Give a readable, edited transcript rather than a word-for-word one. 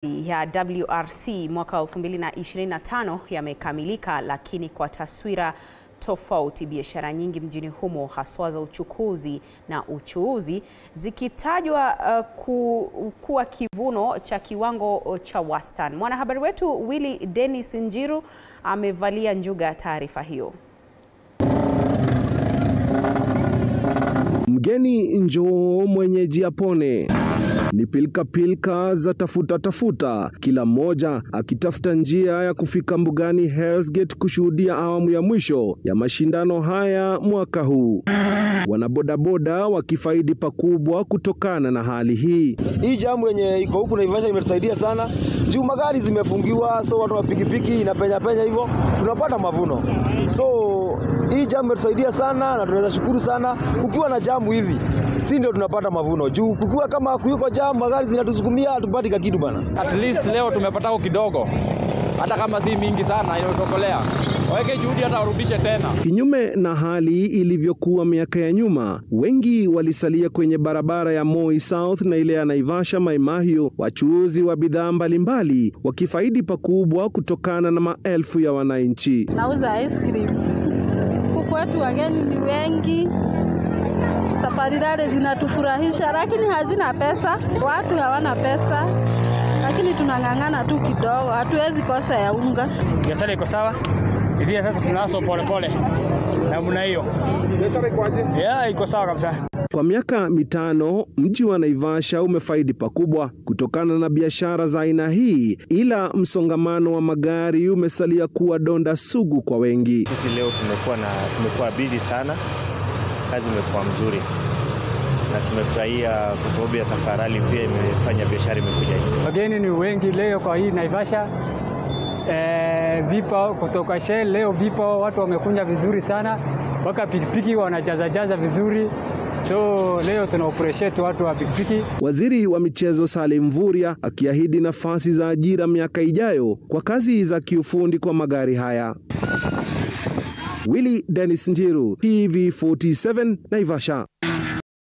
Ya WRC mwaka 2025 yamekamilika, lakini kwa taswira tofauti. Biashara nyingi mjini humo, haswa za uchukuzi na uchuuzi, zikitajwa kuwa kivuno cha kiwango cha wastani. Mwanahabari wetu Willy Dennis Njiru amevalia njuga taarifa hiyo. Mgeni njoo mwenyeji apone. Ni pilka za tafuta, kila mmoja akitafuta njia ya kufika mbugani Hell's Gate kushuhudia awamu ya mwisho ya mashindano haya mwaka huu. Wanabodaboda wakifaidi pakubwa kutokana na hali hii. Hii jamu yenye iko huku Naivasha imetusaidia sana. Juu magari zimefungiwa, so watu wa pikipiki inapenya hivyo, tunapata mavuno. So hii jamu imetusaidia sana na tunaweza shukuru sana. Kukiwa na jamu hivi, si ndio tunapata mavuno. Juu kukiwa kama kuyuko jamu, magari zinatusukumia, hatupati kitu bana. At least leo tumepata kidogo. Hata kama si mingi sana inayotokolea. Waweke juhudi hata warudishe tena. Kinyume na hali ilivyokuwa miaka ya nyuma, wengi walisalia kwenye barabara ya Moi South na ile ya Naivasha Mai Mahiu, wachuuzi wa bidhaa mbalimbali wakifaidi pakubwa kutokana na maelfu ya wananchi. Nauza ice cream. Huku watu wageni ni wengi. Safari dale zinatufurahisha, lakini hazina pesa. Watu hawana pesa, lakini tunang'ang'ana tu kidogo, hatuwezi kosa ya unga. Biashara iko sawa. Ndio sasa tunaso pole na mna hiyo. Biashara iko aje? Yeah, iko sawa kabisa. Kwa miaka 5 mji wa Naivasha umefaidi pakubwa kutokana na biashara za aina hii, ila msongamano wa magari umesalia kuwa donda sugu kwa wengi. Sisi leo tumekuwa busy sana. Kazi imekuwa mzuri na tumefurahia kwa sababu ya safari pia imefanya biashara imekuja hivi. Wageni ni wengi leo kwa hii Naivasha. Vipo kutoka Shell leo, vipo watu wamekuja vizuri sana, mpaka pikipiki wanajaza vizuri. So leo tuna appreciate watu wa pikipiki. Waziri wa michezo Salim Mvurya akiahidi nafasi za ajira miaka ijayo kwa kazi za kiufundi kwa magari haya. Willy Dennis Njiru, TV47, Naivasha.